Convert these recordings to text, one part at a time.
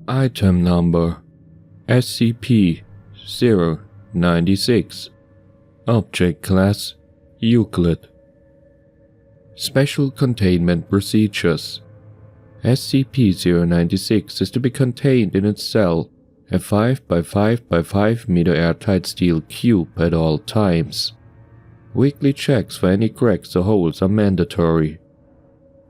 Item number SCP-096. Object Class Euclid. Special Containment Procedures. SCP-096 is to be contained in its cell, a 5 by 5 by 5 meter airtight steel cube at all times. Weekly checks for any cracks or holes are mandatory.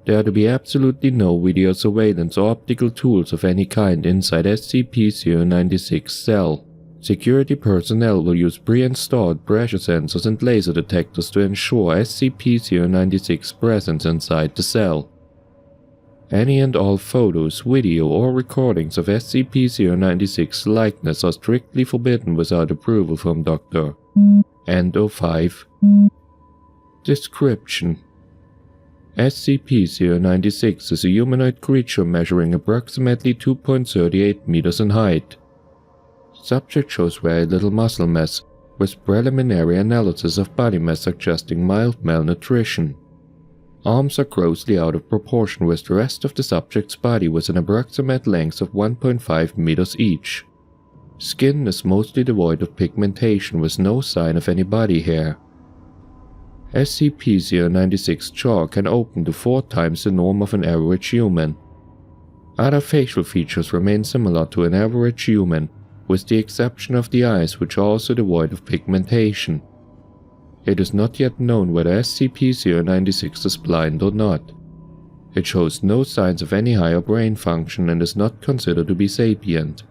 There are to be absolutely no video surveillance or optical tools of any kind inside SCP-096 cell. Security personnel will use pre-installed pressure sensors and laser detectors to ensure SCP-096 presence inside the cell. Any and all photos, video, or recordings of SCP-096 likeness are strictly forbidden without approval from Dr. Endo-5. Description: SCP-096 is a humanoid creature measuring approximately 2.38 meters in height. Subject shows very little muscle mass, with preliminary analysis of body mass suggesting mild malnutrition. Arms are grossly out of proportion with the rest of the subject's body, with an approximate length of 1.5 meters each. Skin is mostly devoid of pigmentation with no sign of any body hair. SCP-096 jaw can open to 4 times the norm of an average human. Other facial features remain similar to an average human, with the exception of the eyes, which are also devoid of pigmentation. It is not yet known whether SCP-096 is blind or not. It shows no signs of any higher brain function and is not considered to be sapient.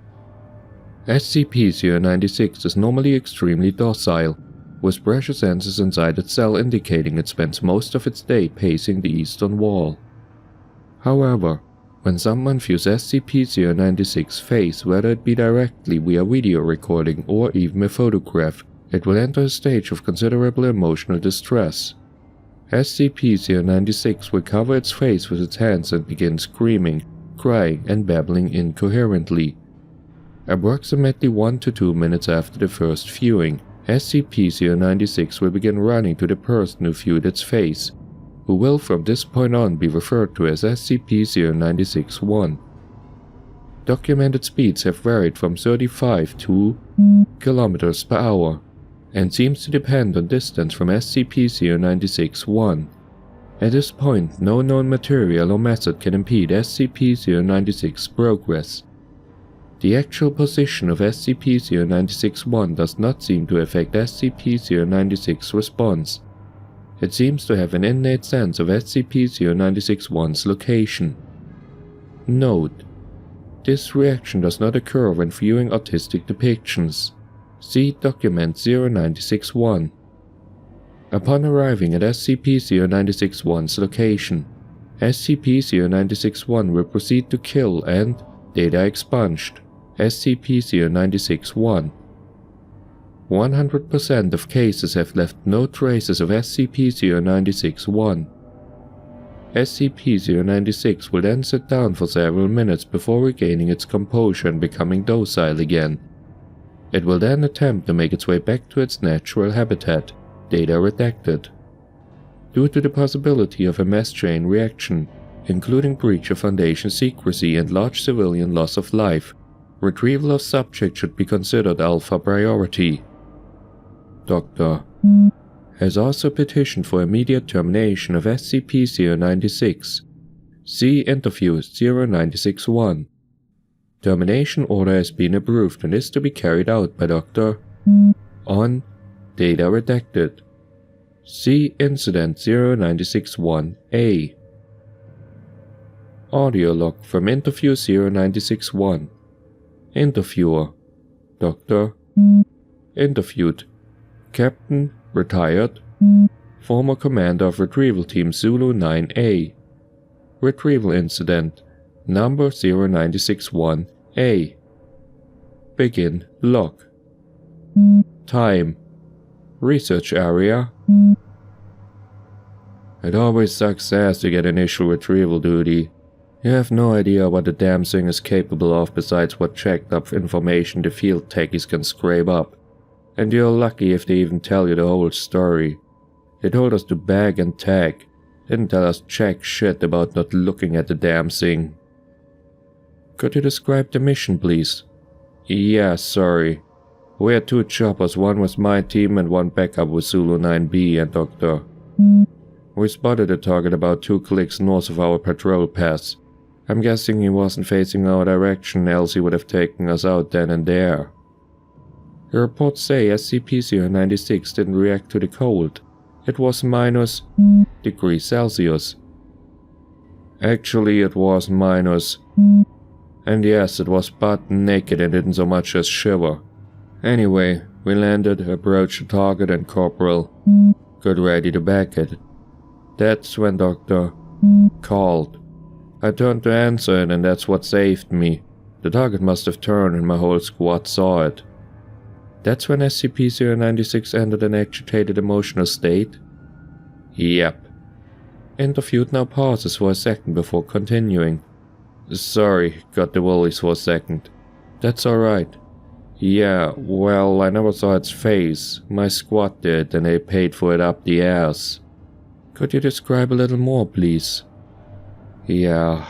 SCP-096 is normally extremely docile, with pressure sensors inside its cell indicating it spends most of its day pacing the eastern wall. However, when someone views SCP-096's face, whether it be directly via video recording or even a photograph, it will enter a stage of considerable emotional distress. SCP-096 will cover its face with its hands and begin screaming, crying, and babbling incoherently. Approximately 1 to 2 minutes after the first viewing, SCP-096 will begin running to the person who viewed its face, who will from this point on be referred to as SCP-096-1. Documented speeds have varied from 35 to km per hour, and seems to depend on distance from SCP-096-1. At this point, no known material or method can impede SCP-096's progress. The actual position of SCP-096-1 does not seem to affect SCP-096's response. It seems to have an innate sense of SCP-096-1's location. Note: this reaction does not occur when viewing autistic depictions. See Document 096-1. Upon arriving at SCP-096-1's location, SCP-096-1 will proceed to kill and, data expunged, SCP-096-1. 100% of cases have left no traces of SCP-096-1. SCP-096 will then sit down for several minutes before regaining its composure and becoming docile again. It will then attempt to make its way back to its natural habitat, data redacted. Due to the possibility of a mass chain reaction, including breach of Foundation secrecy and large civilian loss of life, retrieval of subject should be considered alpha priority. Dr. has also petitioned for immediate termination of SCP-096. See Interview 096-1. Termination order has been approved and is to be carried out by Dr. on data redacted. See Incident 096-1-A. Audio log from Interview 096-1. Interviewer: Dr. Interviewed: Captain, retired, former commander of Retrieval Team Zulu 9A. Retrieval Incident Number 096-1-A. Begin log. Time: Research area. It always sucks ass to get initial retrieval duty. You have no idea what the damn thing is capable of besides what checked up information the field techies can scrape up. And you're lucky if they even tell you the whole story. They told us to bag and tag, didn't tell us jack shit about not looking at the damn thing. Could you describe the mission, please? Yeah, sorry. We had 2 choppers, one with my team and one backup with Zulu 9B and Dr. We spotted the target about 2 clicks north of our patrol pass. I'm guessing he wasn't facing our direction, else he would have taken us out then and there. The reports say SCP-096 didn't react to the cold. It was minus degrees Celsius. Actually, it was minus. And yes, it was butt naked and didn't so much as shiver. Anyway, we landed, approached the target, and Corporal got ready to back it. That's when Doctor called. I turned to answer it, and that's what saved me. The target must have turned and my whole squad saw it. That's when SCP-096 entered an agitated emotional state? Yep. Interviewed now pauses for a second before continuing. Sorry, got the willies for a second. That's alright. Yeah, well, I never saw its face. My squad did, and they paid for it up the ass. Could you describe a little more, please? Yeah.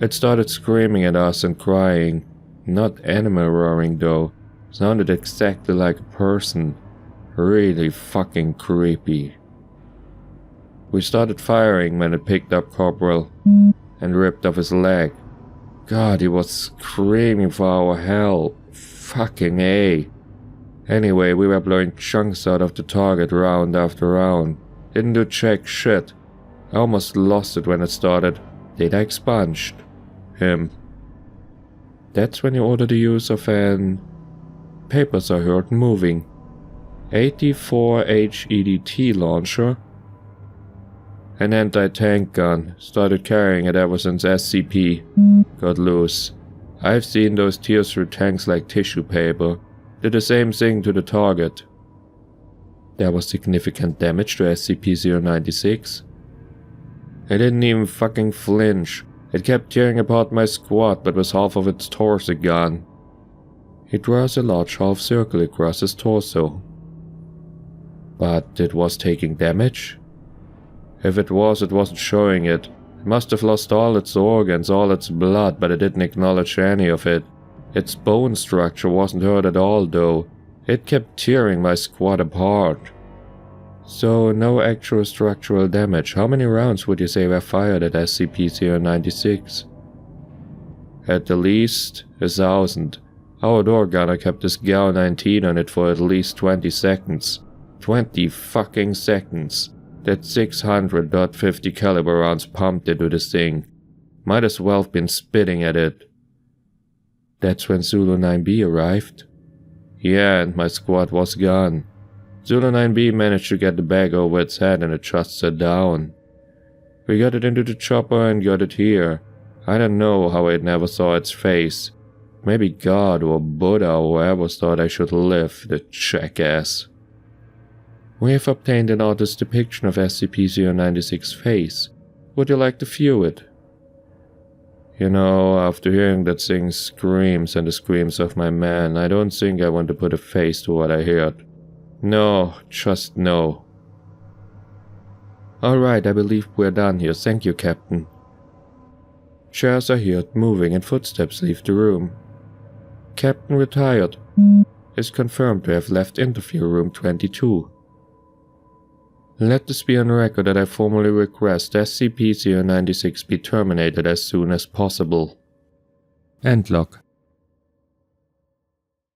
It started screaming at us and crying. Not animal roaring though. Sounded exactly like a person. Really fucking creepy. We started firing when it picked up Corporal and ripped off his leg. God, he was screaming for our help. Fucking A. Anyway, we were blowing chunks out of the target round after round. Didn't do jack shit. I almost lost it when it started. Data expunged. Him. That's when you order the use of an... Papers I heard moving. 84 HEDT launcher. An anti-tank gun. Started carrying it ever since SCP got loose. I've seen those tear through tanks like tissue paper. Did the same thing to the target. There was significant damage to SCP-096. It didn't even fucking flinch. It kept tearing apart my squad, but with half of its torso gone. It draws a large half circle across his torso. But it was taking damage? If it was, it wasn't showing it. It must have lost all its organs, all its blood, but it didn't acknowledge any of it. Its bone structure wasn't hurt at all, though. It kept tearing my squad apart. So, no actual structural damage. How many rounds would you say were fired at SCP-096? At the least, 1,000. Our door gunner kept his GAU-19 on it for at least 20 seconds. 20 fucking seconds. That 600 .50 caliber rounds pumped into this thing. Might as well have been spitting at it. That's when Zulu 9B arrived? Yeah, and my squad was gone. Zulu 9B managed to get the bag over its head and it just sat down. We got it into the chopper and got it here. I don't know how it never saw its face. Maybe God or Buddha or whoever thought I should live, the jackass. We have obtained an artist's depiction of SCP-096's face. Would you like to view it? You know, after hearing that thing's screams and the screams of my man, I don't think I want to put a face to what I heard. No, just no. Alright, I believe we're done here. Thank you, Captain. Chairs are heard moving and footsteps leave the room. Captain retired. Is confirmed to have left interview room 22. Let this be on record that I formally request SCP-096 be terminated as soon as possible. End log.